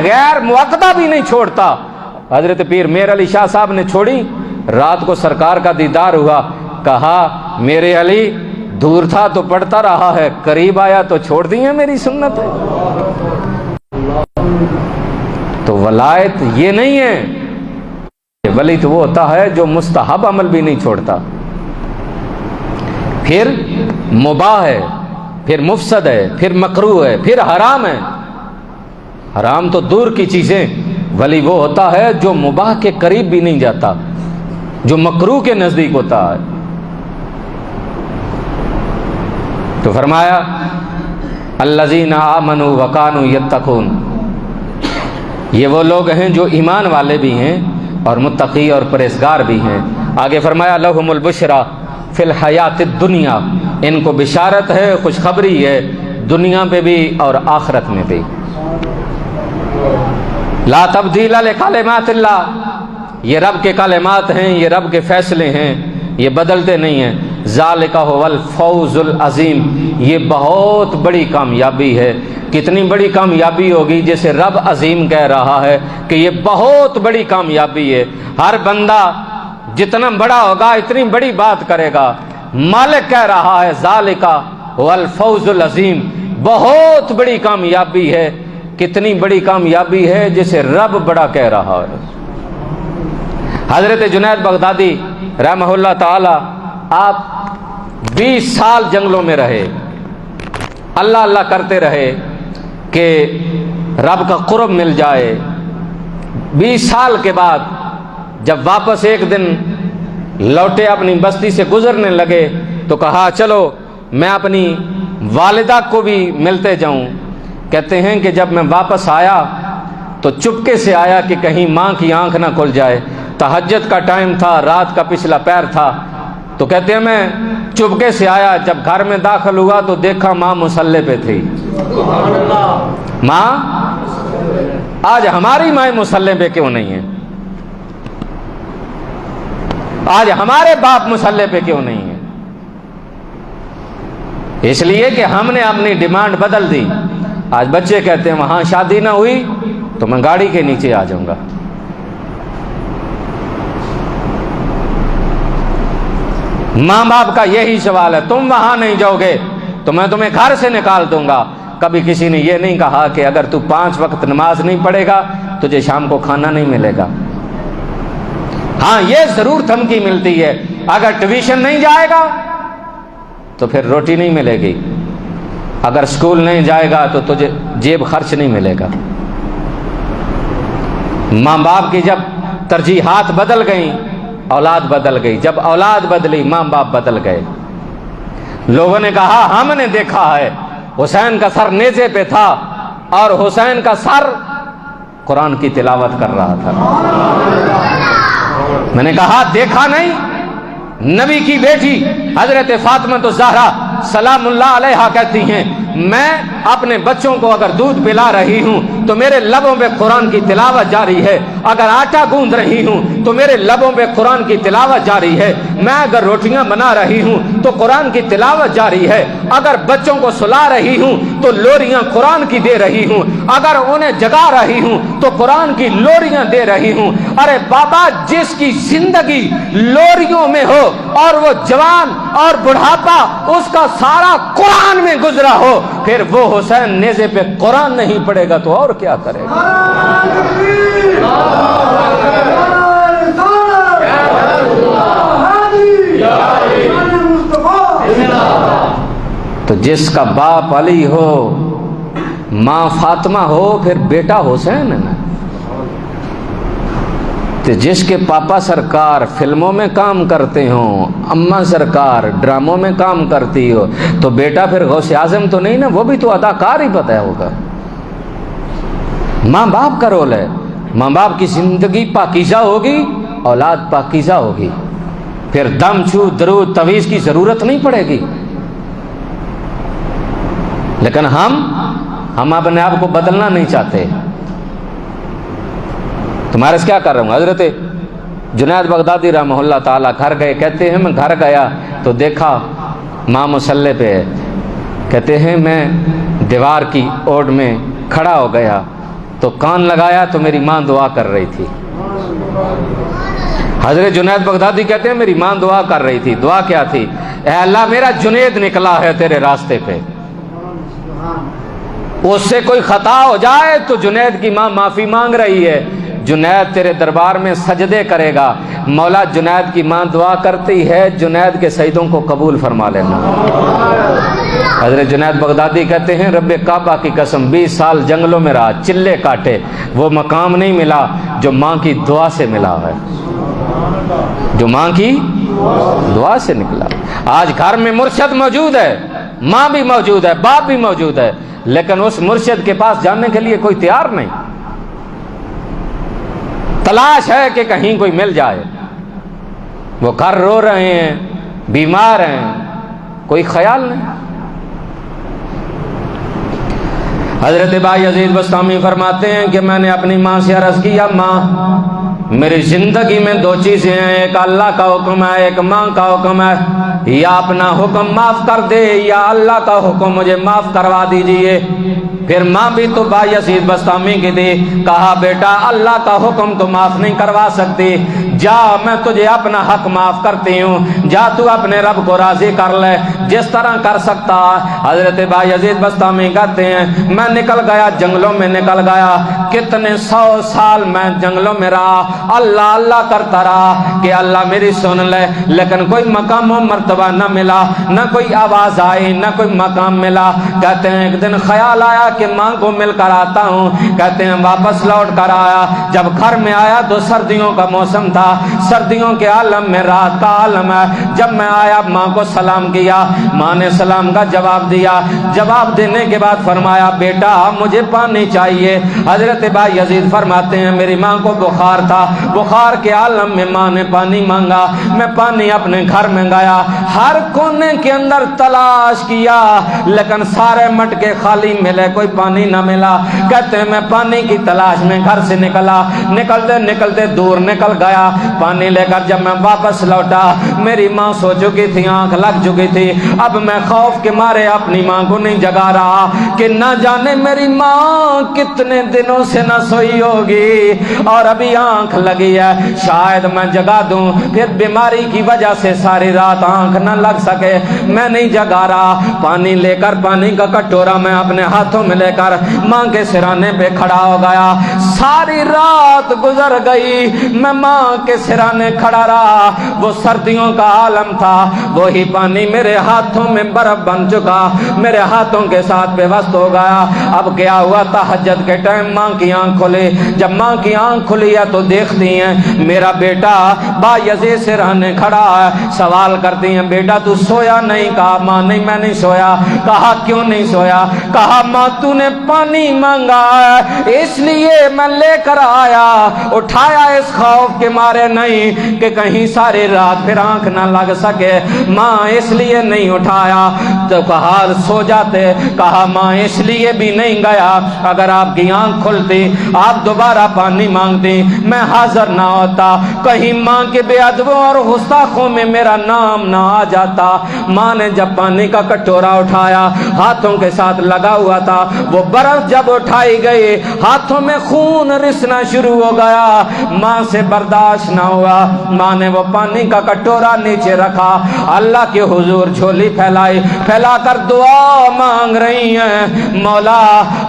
غیر موقدہ بھی نہیں چھوڑتا۔ حضرت پیر میر علی شاہ صاحب نے چھوڑی، رات کو سرکار کا دیدار ہوا، کہا میرے علی دور تھا تو پڑھتا رہا ہے، قریب آیا تو چھوڑ دی ہے میری سنت ہے۔ تو ولایت یہ نہیں ہے، ولی تو وہ ہوتا ہے جو مستحب عمل بھی نہیں چھوڑتا، پھر مباح ہے، پھر مفسد ہے، پھر مکروہ ہے، پھر حرام ہے۔ حرام تو دور کی چیزیں، ولی وہ ہوتا ہے جو مباح کے قریب بھی نہیں جاتا، جو مکروہ کے نزدیک ہوتا ہے۔ تو فرمایا الذین آمنوا وکانوا یتقون، یہ وہ لوگ ہیں جو ایمان والے بھی ہیں اور متقی اور پرہیزگار بھی ہیں۔ آگے فرمایا لہم البشریٰ فی الحیات الدنیا، ان کو بشارت ہے، خوشخبری ہے، دنیا پہ بھی اور آخرت میں بھی۔ لا تبدیل لکلمات اللہ، یہ رب کے کلمات ہیں، یہ رب کے فیصلے ہیں، یہ بدلتے نہیں ہیں۔ ذالک هو الفوز العظیم، یہ بہت بڑی کامیابی ہے۔ کتنی بڑی کامیابی ہوگی؟ جیسے رب عظیم کہہ رہا ہے کہ یہ بہت بڑی کامیابی ہے۔ ہر بندہ جتنا بڑا ہوگا اتنی بڑی بات کرے گا۔ مالک کہہ رہا ہے ذالک هو الفوز العظیم، بہت بڑی کامیابی ہے۔ کتنی بڑی کامیابی ہے جسے رب بڑا کہہ رہا ہے۔ حضرت جنید بغدادی رحمہ اللہ تعالی، آپ 20 سال جنگلوں میں رہے، اللہ اللہ کرتے رہے کہ رب کا قرب مل جائے۔ 20 سال کے بعد جب واپس ایک دن لوٹے، اپنی بستی سے گزرنے لگے، تو کہا چلو میں اپنی والدہ کو بھی ملتے جاؤں۔ کہتے ہیں کہ جب میں واپس آیا تو چپکے سے آیا کہ کہیں ماں کی آنکھ نہ کھل جائے۔ تہجد کا ٹائم تھا، رات کا پچھلا پہر تھا۔ تو کہتے ہیں میں چپکے سے آیا، جب گھر میں داخل ہوا تو دیکھا ماں مصلی پہ تھی۔ ماں، آج ہماری مائیں مصلی پہ کیوں نہیں ہیں؟ آج ہمارے باپ مصلی پہ کیوں نہیں ہیں؟ اس لیے کہ ہم نے اپنی ڈیمانڈ بدل دی۔ آج بچے کہتے ہیں وہاں شادی نہ ہوئی تو میں گاڑی کے نیچے آ جاؤں گا۔ ماں باپ کا یہی سوال ہے، تم وہاں نہیں جاؤ گے تو میں تمہیں گھر سے نکال دوں گا۔ کبھی کسی نے یہ نہیں کہا کہ اگر تو 5 وقت نماز نہیں پڑھے گا تجھے شام کو کھانا نہیں ملے گا۔ ہاں یہ ضرور دھمکی ملتی ہے، اگر ٹیوشن نہیں جائے گا تو پھر روٹی نہیں ملے گی، اگر اسکول نہیں جائے گا تو تجھے جیب خرچ نہیں ملے گا۔ ماں باپ کی جب ترجیحات بدل گئیں، اولاد بدل گئی۔ جب اولاد بدلی، ماں باپ بدل گئے۔ لوگوں نے کہا ہم نے دیکھا ہے حسین کا سر نیزے پہ تھا اور حسین کا سر قرآن کی تلاوت کر رہا تھا۔ میں نے کہا دیکھا نہیں؟ نبی کی بیٹی حضرت فاطمہ الزہرا سلام اللہ علیہا کہتی ہیں میں اپنے بچوں کو اگر دودھ پلا رہی ہوں تو میرے لبوں پہ قرآن کی تلاوت جاری ہے، اگر آٹا گوندھ رہی ہوں تو میرے لبوں پہ قرآن کی تلاوت جاری ہے، میں اگر روٹیاں بنا رہی ہوں تو قرآن کی تلاوت جاری ہے، اگر بچوں کو سلا رہی ہوں تو لوریاں قرآن کی دے رہی ہوں، اگر انہیں جگا رہی ہوں تو قرآن کی لوریاں دے رہی ہوں۔ ارے بابا، جس کی زندگی لوریوں میں ہو اور وہ جوان اور بڑھاپا اس کا سارا قرآن میں گزرا ہو، پھر وہ حسین نیزے پہ قرآن نہیں پڑھے گا تو اور کیا کرے گا؟ تو جس کا باپ علی ہو، ماں فاطمہ ہو، پھر بیٹا حسین ہے نا۔ تو جس کے پاپا سرکار فلموں میں کام کرتے ہوں، اماں سرکار ڈراموں میں کام کرتی ہو، تو بیٹا پھر غوث اعظم تو نہیں نا، وہ بھی تو اداکار ہی پتہ ہوگا۔ ماں باپ کا رول ہے، ماں باپ کی زندگی پاکیزہ ہوگی، اولاد پاکیزہ ہوگی، پھر دم چھو درود تویز کی ضرورت نہیں پڑے گی۔ لیکن ہم اپنے آپ کو بدلنا نہیں چاہتے۔ تمہارے سے کیا کر رہا ہوں؟ حضرت جنید بغدادی رحمہ اللہ تعالیٰ گھر گئے، کہتے ہیں میں گھر گیا تو دیکھا ماں مصلی پہ ہے، کہتے ہیں میں دیوار کی اوٹ میں کھڑا ہو گیا تو کان لگایا تو میری ماں دعا کر رہی تھی۔ حضرت جنید بغدادی کہتے ہیں میری ماں دعا کر رہی تھی۔ دعا کیا تھی؟ اے اللہ میرا جنید نکلا ہے تیرے راستے پہ، اس سے کوئی خطا ہو جائے تو جنید کی ماں معافی مانگ رہی ہے، جنید تیرے دربار میں سجدے کرے گا، مولا جنید کی ماں دعا کرتی ہے جنید کے سجدوں کو قبول فرما لینا۔ حضرت جنید بغدادی کہتے ہیں رب کعبہ کی قسم 20 سال جنگلوں میں رہا، چلے کاٹے، وہ مقام نہیں ملا جو ماں کی دعا سے ملا ہے، جو ماں کی دعا سے نکلا۔ آج گھر میں مرشد موجود ہے، ماں بھی موجود ہے، باپ بھی موجود ہے، لیکن اس مرشد کے پاس جانے کے لیے کوئی تیار نہیں، تلاش ہے کہ کہیں کوئی مل جائے۔ وہ گھر رو رہے ہیں، بیمار ہیں، کوئی خیال نہیں۔ حضرت بایزید بسطامی فرماتے ہیں کہ میں نے اپنی ماں سے عرض کیا ماں میری زندگی میں 2 چیزیں ہیں، ایک اللہ کا حکم ہے، ایک ماں کا حکم ہے، یا اپنا حکم معاف کر دے یا اللہ کا حکم مجھے معاف کروا دیجئے۔ پھر ماں بھی تو بایزید بسطامی کی تھی، کہا بیٹا اللہ کا حکم تو معاف نہیں کروا سکتی، جا میں تجھے اپنا حق معاف کرتی ہوں، جا تو اپنے رب کو راضی کر لے جس طرح کر سکتا۔ حضرت بایزید بسطامی کہتے ہیں میں نکل گیا، جنگلوں میں نکل گیا، کتنے 100 سال میں جنگلوں میں رہا، اللہ اللہ کرتا رہا کہ اللہ میری سن لے، لیکن کوئی مقام و مرتبہ نہ ملا، نہ کوئی آواز آئی، نہ کوئی مقام ملا۔ کہتے ہیں ایک دن خیال آیا کہ ماں کو مل کر آتا ہوں، کہتے ہیں واپس لوٹ کر آیا، جب گھر میں آیا تو سردیوں کا موسم تھا، سردیوں کے عالم میں رات کا عالم ہے۔ جب میں آیا ماں کو سلام کیا، ماں نے سلام کا جواب دیا، جواب دینے کے بعد فرمایا بیٹا مجھے پانی چاہیے۔ حضرت بایزید فرماتے ہیں میری ماں کو بخار تھا، بخار کے عالم میں ماں نے پانی مانگا، میں پانی اپنے گھر میں گیا، ہر کونے کے اندر تلاش کیا لیکن سارے مٹکے خالی ملے، کوئی پانی نہ ملا۔ کہتے ہیں میں پانی کی تلاش میں گھر سے نکلا، نکلتے نکلتے دور نکل گیا، پانی لے کر جب میں واپس لوٹا میری ماں سو چکی تھی، آنکھ لگ چکی تھی۔ اب میں خوف کے مارے اپنی ماں کو نہیں جگا رہا کہ نہ جانے میری ماں کتنے دنوں سے نہ سوئی ہوگی اور ابھی آنکھ لگی ہے، شاید میں جگا دوں پھر بیماری کی وجہ سے ساری رات آنکھ نہ لگ سکے، میں نہیں جگا رہا۔ پانی لے کر پانی کا کٹورا میں اپنے ہاتھوں میں لے کر ماں کے سرانے پہ کھڑا ہو گیا، ساری رات گزر گئی، میں ماں کے سرانے کھڑا رہا، وہ سردیوں کا عالم تھا، وہی پانی میرے ہاتھوں میں برف بن چکا، میرے ہاتھوں کے ساتھ بے وست ہو گیا۔ اب کیا ہوا تہجد کے ٹائم ماں کی آنکھ کھلی، جب ماں کی آنکھ کھلی ہے تو دیکھتی ہیں میرا بیٹا بایزید سرانے کھڑا ہے، سوال کرتی ہیں بیٹا تو سویا نہیں؟ کہا ماں نہیں میں نہیں سویا۔ کہا کیوں نہیں سویا؟ کہا ماں تو نے پانی مانگا ہے اس لیے میں لے کر آیا، اٹھایا اس خوف کے مارے نہیں کہ کہیں ساری رات پھر آنکھ نہ لگ سکے، ماں اس لیے نہیں اٹھایا۔ تو کہا سو جاتے؟ کہا ماں اس لیے بھی نہیں گیا، اگر آپ کی آنکھ کھلتی آپ دوبارہ پانی مانگتی میں حاضر نہ ہوتا، کہیں ماں کے بے ادبوں اور گستاخوں میں میرا نام نہ آ جاتا۔ ماں نے جب پانی کا کٹورا اٹھایا ہاتھوں کے ساتھ لگا ہوا تھا، وہ برف جب اٹھائی گئی ہاتھوں میں خون رسنا شروع ہو گیا، ماں سے برداشت نہ ہوا، ماں نے وہ پانی کا کٹورا نیچے رکھا، اللہ کے حضور جھولی پھیلائی، پھیلا کر دعا مانگ رہی ہیں مولا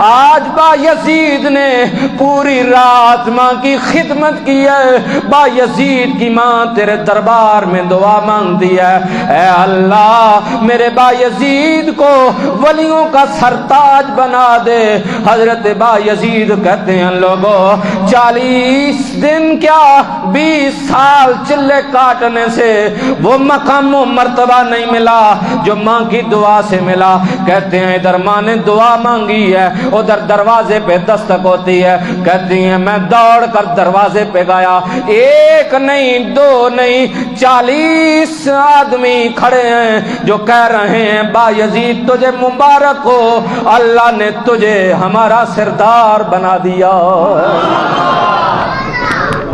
آج بایزید نے پوری رات ماں کی خدمت کی ہے، بایزید کی ماں تیرے دربار میں دعا مانگتی ہے، اے اللہ میرے بایزید کو ولیوں کا سرتاج بنا دے۔ حضرت بایزید کہتے ہیں لوگوں 40 دن کیا 20 سال چلے کاٹنے سے وہ مقام و مرتبہ نہیں ملا جو ماں کی دعا سے ملا۔ کہتے ہیں ادھر ماں نے دعا مانگی ہے، ادھر دروازے پہ دستک ہوتی ہے، کہتی ہیں میں دوڑ کر دروازے پہ گیا، ایک نہیں 2 نہیں 40 آدمی کھڑے ہیں جو کہہ رہے ہیں بایزید تجھے مبارک ہو، اللہ نے تجھے ہمارا سردار بنا دیا۔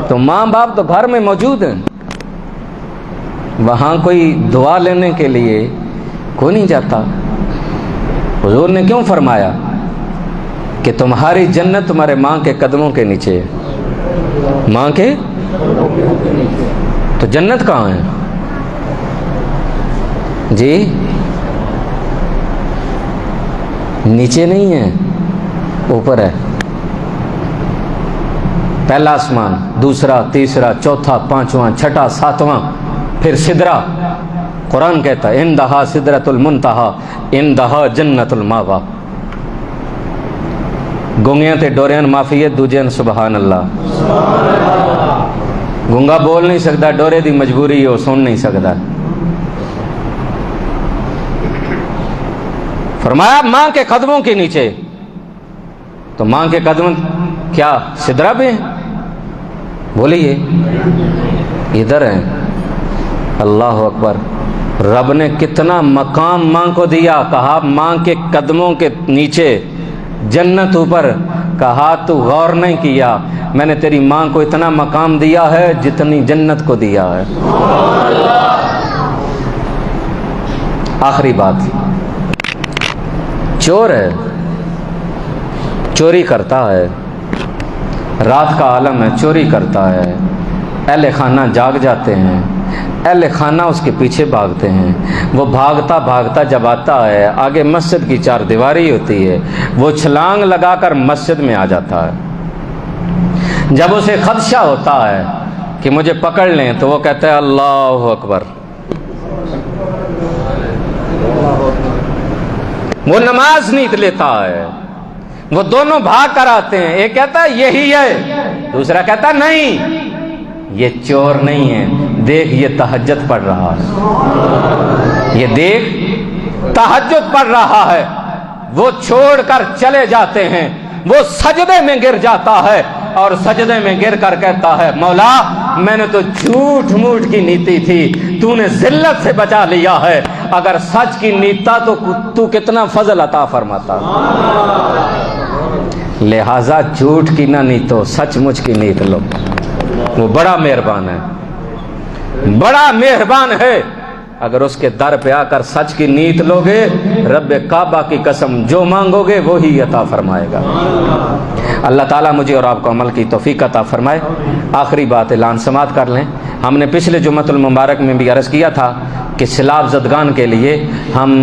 تو ماں باپ تو گھر میں موجود ہیں، وہاں کوئی دعا لینے کے لیے کوئی نہیں جاتا۔ حضور نے کیوں فرمایا کہ تمہاری جنت تمہارے ماں کے قدموں کے نیچے ہے۔ ماں کے تو جنت کہاں ہے جی؟ نیچے نہیں ہے، اوپر ہے۔ پہلا آسمان، دوسرا، تیسرا، چوتھا، پانچواں، چھٹا، ساتواں، پھر سدرہ۔ قرآن کہتا ہے اندہا سدرۃ المنتہا اندہا جنت الماوا۔ گونگیاں تے ڈوریاں معافیت دوجین سبحان اللہ۔ گونگا بول نہیں سکتا، ڈورے دی مجبوری ہو، سن نہیں سکتا۔ فرمایا ماں کے قدموں کے نیچے، تو ماں کے قدم کیا سدرہ پہ ہیں؟ بولیے ادھر ہیں۔ اللہ اکبر، رب نے کتنا مقام ماں کو دیا، کہا ماں کے قدموں کے نیچے جنت اوپر، کہا تو غور نہیں کیا، میں نے تیری ماں کو اتنا مقام دیا ہے جتنی جنت کو دیا ہے۔ آخری بات، چور ہے، چوری کرتا ہے، رات کا عالم ہے، چوری کرتا ہے، اہل خانہ جاگ جاتے ہیں، اہل خانہ اس کے پیچھے بھاگتے ہیں، وہ بھاگتا بھاگتا جب آتا ہے، آگے مسجد کی چار دیواری ہوتی ہے، وہ چھلانگ لگا کر مسجد میں آ جاتا ہے۔ جب اسے خدشہ ہوتا ہے کہ مجھے پکڑ لیں تو وہ کہتا ہے اللہ اکبر، وہ نماز نیت لیتا ہے، وہ دونوں بھاگ کر آتے ہیں، ایک کہتا ہے یہی ہے، دوسرا کہتا ہے نہیں یہ چور نہیں ہے، دیکھ یہ تہجد پڑھ رہا ہے، یہ دیکھ تہجد پڑھ رہا ہے۔ وہ چھوڑ کر چلے جاتے ہیں، وہ سجدے میں گر جاتا ہے اور سجدے میں گر کر کہتا ہے مولا میں نے تو جھوٹ موٹ کی نیتی تھی، تو نے ذلت سے بچا لیا ہے، اگر سچ کی نیتا تو کتنا فضل عطا فرماتا۔ لہذا جھوٹ کی نہ نیتو، سچ مچ کی نیت لو، وہ بڑا مہربان ہے، بڑا مہربان ہے۔ اگر اس کے در پہ آ کر سچ کی نیت لوگے، رب کعبہ کی قسم جو مانگو گے وہی عطا فرمائے گا۔ اللہ تعالیٰ مجھے اور آپ کو عمل کی توفیق عطا فرمائے۔ آخری بات اعلان سماعت کر لیں، ہم نے پچھلے جمعۃ المبارک میں بھی عرض کیا تھا کہ سیلاب زدگان کے لیے ہم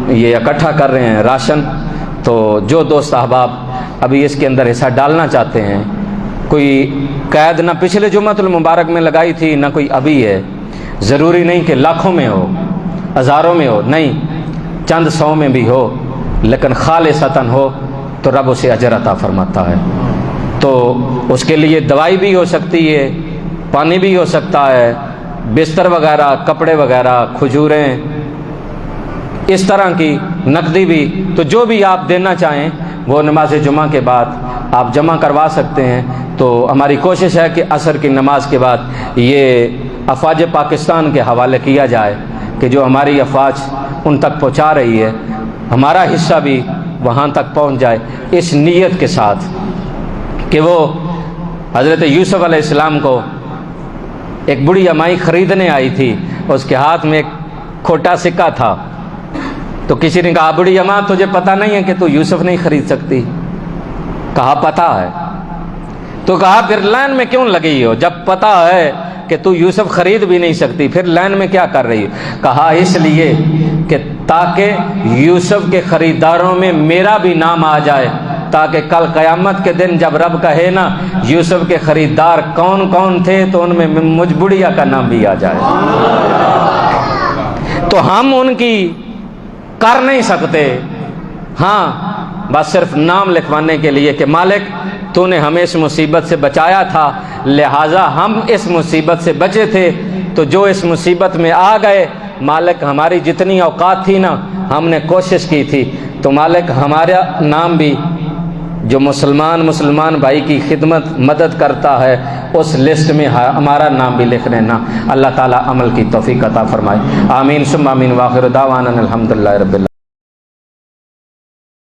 یہ اکٹھا کر رہے ہیں راشن، تو جو دوست احباب ابھی اس کے اندر حصہ ڈالنا چاہتے ہیں، کوئی قید نہ پچھلے جمعۃ المبارک میں لگائی تھی نہ کوئی ابھی ہے، ضروری نہیں کہ لاکھوں میں ہو، ہزاروں میں ہو، نہیں چند سو میں بھی ہو، لیکن خالصتاً ہو تو رب اسے اجر عطا فرماتا ہے۔ تو اس کے لیے دوائی بھی ہو سکتی ہے، پانی بھی ہو سکتا ہے، بستر وغیرہ، کپڑے وغیرہ، کھجوریں، اس طرح کی نقدی بھی، تو جو بھی آپ دینا چاہیں وہ نماز جمعہ کے بعد آپ جمع کروا سکتے ہیں۔ تو ہماری کوشش ہے کہ عصر کی نماز کے بعد یہ افواج پاکستان کے حوالے کیا جائے کہ جو ہماری افواج ان تک پہنچا رہی ہے، ہمارا حصہ بھی وہاں تک پہنچ جائے، اس نیت کے ساتھ کہ وہ حضرت یوسف علیہ السلام کو ایک بڑی امائی خریدنے آئی تھی، اس کے ہاتھ میں ایک کھوٹا سکہ تھا، تو کسی نے کہا بڑی اماں تجھے پتہ نہیں ہے کہ تو یوسف نہیں خرید سکتی؟ کہا پتہ ہے۔ تو کہا پھر لائن میں کیوں لگی ہو؟ جب پتہ ہے کہ تو یوسف خرید بھی نہیں سکتی، پھر لائن میں کیا کر رہی ہو؟ کہا اس لیے کہ تاکہ یوسف کے خریداروں میں میرا بھی نام آ جائے، تاکہ کل قیامت کے دن جب رب کہے نا یوسف کے خریدار کون کون تھے، تو ان میں مجھ بڑھیا کا نام بھی آ جائے۔ تو ہم ان کی کر نہیں سکتے، ہاں بس صرف نام لکھوانے کے لیے کہ مالک تو نے ہمیں اس مصیبت سے بچایا تھا، لہٰذا ہم اس مصیبت سے بچے تھے، تو جو اس مصیبت میں آ گئے مالک ہماری جتنی اوقات تھی نا ہم نے کوشش کی تھی، تو مالک ہمارا نام بھی جو مسلمان بھائی کی خدمت مدد کرتا ہے اس لسٹ میں ہمارا نام بھی لکھ لینا۔ اللہ تعالیٰ عمل کی توفیق عطا فرمائے، آمین ثم آمین، وآخر دعوانا الحمدللہ رب العالمین۔